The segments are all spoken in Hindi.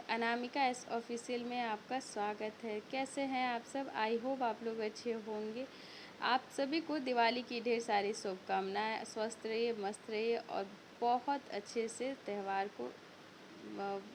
अनामिका एस ऑफिशियल में आपका स्वागत है। कैसे हैं आप सब? आई होप आप लोग अच्छे होंगे। आप सभी को दिवाली की ढेर सारी शुभकामनाएं। स्वस्थ रहिए, मस्त रहिए और बहुत अच्छे से त्यौहार को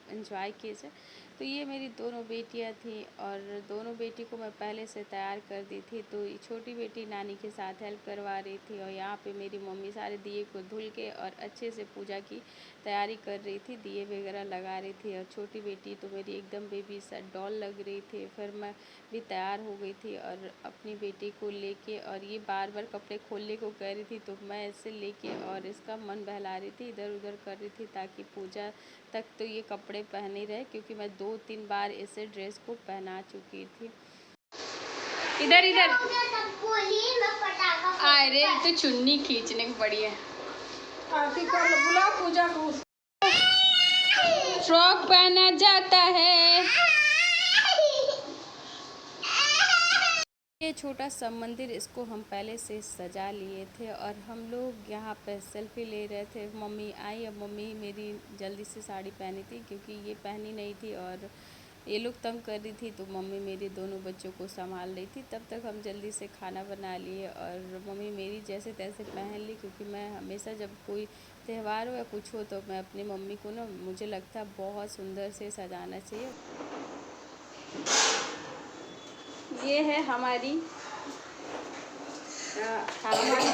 एंजॉय कीजिए। तो ये मेरी दोनों बेटियां थीं और दोनों बेटी को मैं पहले से तैयार कर दी थी। तो छोटी बेटी नानी के साथ हेल्प करवा रही थी और यहाँ पे मेरी मम्मी सारे दिए को धुल के और अच्छे से पूजा की तैयारी कर रही थी, दिए वगैरह लगा रही थी। और छोटी बेटी तो मेरी एकदम बेबी सा डॉल लग रही थी। फिर मैं भी तैयार हो गई थी और अपनी बेटी को लेके, और ये बार बार कपड़े खोलने को कह रही थी तो मैं इसे लेके और इसका मन बहला रही थी, इधर उधर कर रही थी ताकि पूजा तक तो ये कपड़े पहने रहे, क्योंकि मैं 2-3 बार इसे ड्रेस को पहना चुकी थी। इधर इधर अरे तो चुन्नी खींचने की पड़ी है। आरती कर लो, बुला पूजा को। फ्रॉक पहना जाता है। ये छोटा सा मंदिर, इसको हम पहले से सजा लिए थे और हम लोग यहाँ पे सेल्फी ले रहे थे। मम्मी आई, अब मम्मी मेरी जल्दी से साड़ी पहनी थी क्योंकि ये पहनी नहीं थी और ये लोग तंग कर रही थी, तो मम्मी मेरी दोनों बच्चों को संभाल रही थी। तब तक हम जल्दी से खाना बना लिए और मम्मी मेरी जैसे तैसे पहन ली, क्योंकि मैं हमेशा जब कोई त्यौहार हो या कुछ हो तो मैं अपनी मम्मी को ना, मुझे लगता है बहुत सुंदर से सजाना चाहिए। ये है हमारी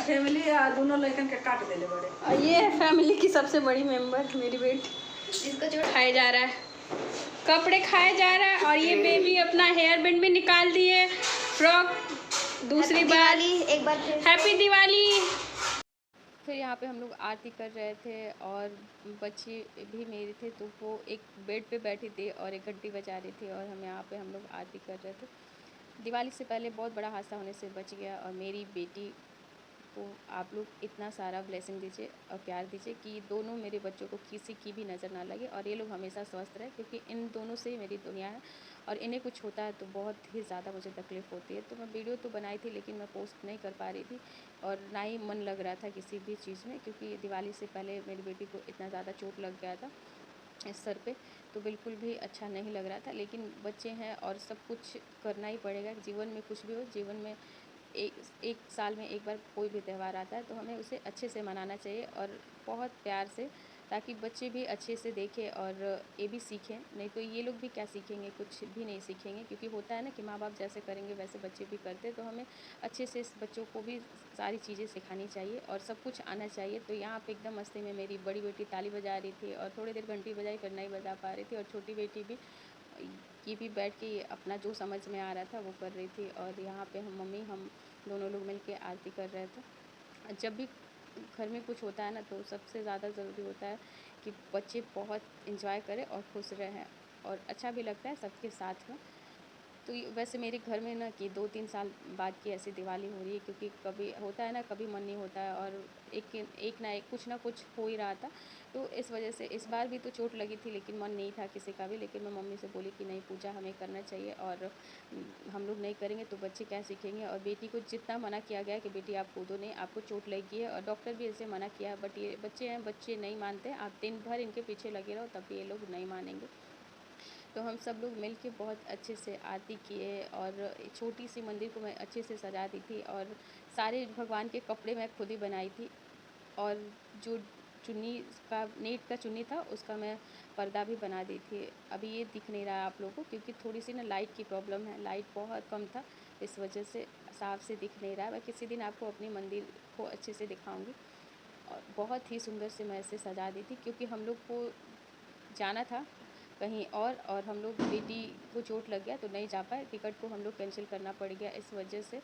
फैमिली, दोनों लड़कन के काट देले बड़े। और ये है फैमिली की सबसे बड़ी मेंबर मेरी बेटी, जिसको जो खाया जा रहा है, कपड़े खाया जा रहा है। और ये बेबी अपना हेयर बैंड भी निकाल दिए, फ्रॉक दूसरी बार, एक बार हैप्पी दिवाली। फिर यहाँ पे हम लोग आरती कर रहे थे और बच्चे भी मेरे थे, तो वो एक बेड पे बैठी थी और एक घंटी बजा रही थी और हम लोग आरती कर रहे थे। दिवाली से पहले बहुत बड़ा हादसा होने से बच गया और मेरी बेटी को आप लोग इतना सारा ब्लेसिंग दीजिए और प्यार दीजिए कि दोनों मेरे बच्चों को किसी की भी नज़र ना लगे और ये लोग हमेशा स्वस्थ रहे, क्योंकि इन दोनों से मेरी दुनिया है और इन्हें कुछ होता है तो बहुत ही ज़्यादा मुझे तकलीफ़ होती है। तो मैं वीडियो तो बनाई थी लेकिन मैं पोस्ट नहीं कर पा रही थी और ना ही मन लग रहा था किसी भी चीज़ में, क्योंकि दिवाली से पहले मेरी बेटी को इतना ज़्यादा चोट लग गया था इस सर पे, तो बिल्कुल भी अच्छा नहीं लग रहा था। लेकिन बच्चे हैं और सब कुछ करना ही पड़ेगा। जीवन में कुछ भी हो, जीवन में एक साल में एक बार कोई भी त्यौहार आता है तो हमें उसे अच्छे से मनाना चाहिए और बहुत प्यार से, ताकि बच्चे भी अच्छे से देखें और ये भी सीखें। नहीं तो ये लोग भी क्या सीखेंगे, कुछ भी नहीं सीखेंगे, क्योंकि होता है ना कि माँ बाप जैसे करेंगे वैसे बच्चे भी करते। तो हमें अच्छे से इस बच्चों को भी सारी चीज़ें सिखानी चाहिए और सब कुछ आना चाहिए। तो यहाँ पे एकदम मस्ती में मेरी बड़ी बेटी ताली बजा रही थी और थोड़ी देर घंटी बजाई, फिर नहीं बजा पा रही थी, और छोटी बेटी भी ये भी बैठ के अपना जो समझ में आ रहा था वो कर रही थी। और यहाँ पे हम दोनों लोग मिल के आरती कर रहे थे। जब भी घर में कुछ होता है ना, तो सबसे ज़्यादा ज़रूरी होता है कि बच्चे बहुत एंजॉय करें और खुश रहें, और अच्छा भी लगता है सबके साथ में। तो वैसे मेरे घर में ना कि 2-3 साल बाद की ऐसी दिवाली हो रही है, क्योंकि कभी होता है ना, कभी मन नहीं होता है और एक कुछ ना कुछ हो ही रहा था। तो इस वजह से इस बार भी तो चोट लगी थी लेकिन मन नहीं था किसी का भी, लेकिन मैं मम्मी से बोली कि नहीं, पूजा हमें करना चाहिए और हम लोग नहीं करेंगे तो बच्चे क्या सीखेंगे। और बेटी को जितना मना किया गया कि बेटी आप कूदो नहीं, आपको चोट लगी है, और डॉक्टर भी इसे मना किया, बट ये बच्चे हैं, बच्चे नहीं मानते। आप दिन भर इनके पीछे लगे रहो तब भी ये लोग नहीं मानेंगे। तो हम सब लोग मिल के बहुत अच्छे से आरती किए और छोटी सी मंदिर को मैं अच्छे से सजा दी थी और सारे भगवान के कपड़े मैं खुद ही बनाई थी। और जो चुन्नी का, नेट का चुन्नी था, उसका मैं पर्दा भी बना दी थी। अभी ये दिख नहीं रहा है आप लोगों को क्योंकि थोड़ी सी ना लाइट की प्रॉब्लम है, लाइट बहुत कम था, इस वजह से साफ से दिख नहीं रहा है। मैं किसी दिन आपको अपनी मंदिर को अच्छे से दिखाऊंगी। और बहुत ही सुंदर से मैं इसे सजा दी थी, क्योंकि हम लोग को जाना था कहीं और हम लोग, बेटी को चोट लग गया तो नहीं जा पाए, टिकट को हम लोग कैंसिल करना पड़ गया। इस वजह से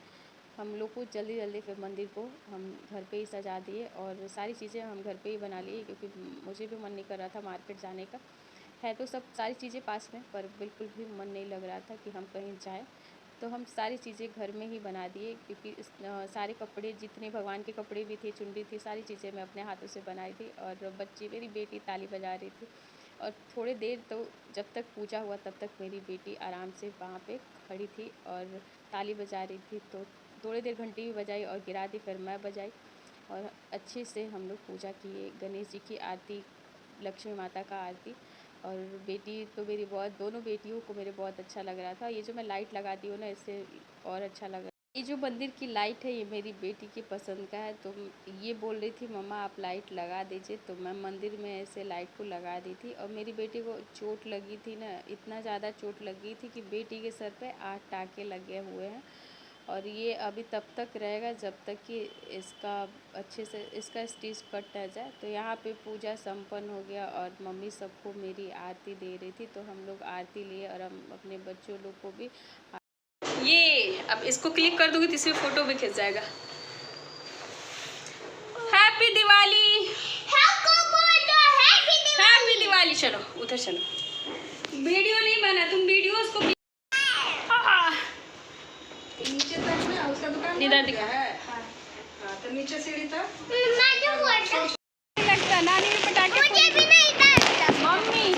हम लोग को जल्दी जल्दी फिर मंदिर को हम घर पे ही सजा दिए और सारी चीज़ें हम घर पे ही बना लिए, क्योंकि मुझे भी मन नहीं कर रहा था मार्केट जाने का। है तो सब सारी चीज़ें पास में, पर बिल्कुल भी मन नहीं लग रहा था कि हम कहीं जाएँ। तो हम सारी चीज़ें घर में ही बना दिए, क्योंकि सारे कपड़े, जितने भगवान के कपड़े भी थे, चुनरी थी, सारी चीज़ें मैं अपने हाथों से बनाई थी। और बच्चे, मेरी बेटी ताली बजा रही थी और थोड़ी देर, तो जब तक पूजा हुआ तब तक मेरी बेटी आराम से वहाँ पे खड़ी थी और ताली बजा रही थी। तो थोड़ी देर घंटी भी बजाई और गिरा दी, फिर मैं बजाई और अच्छे से हम लोग पूजा किए। गणेश जी की आरती, लक्ष्मी माता का आरती और बेटी तो मेरी बहुत, दोनों बेटियों को मेरे बहुत अच्छा लग रहा था। ये जो मैं लाइट लगाती हूँ ना, इससे और अच्छा लग रहा है। ये जो मंदिर की लाइट है ये मेरी बेटी की पसंद का है, तो ये बोल रही थी मम्मा आप लाइट लगा दीजिए, तो मैं मंदिर में ऐसे लाइट को लगा दी थी। और मेरी बेटी को चोट लगी थी ना, इतना ज़्यादा चोट लगी थी कि बेटी के सर पे 8 टाँके लगे हुए हैं। और ये अभी तब तक रहेगा जब तक कि इसका अच्छे से इसका स्टिच कट न जाए। तो यहाँ पे पूजा संपन्न हो गया और मम्मी सबको मेरी आरती दे रही थी, तो हम लोग आरती लिए और हम अपने बच्चों लोग को भी। ये अब इसको क्लिक कर दूंगी तो इसमें फोटो भी खिंच जाएगा। Happy Diwali, happy Diwali. चलो उधर चलो, वीडियो नहीं बना, तुम वीडियोस को नीचे तक ना उसका दुकान इधर बंद दिखा है। हाँ, तो नीचे सीढ़ी तक लगता नानी ने पटाखे, मुझे भी नहीं लगता। मम्मी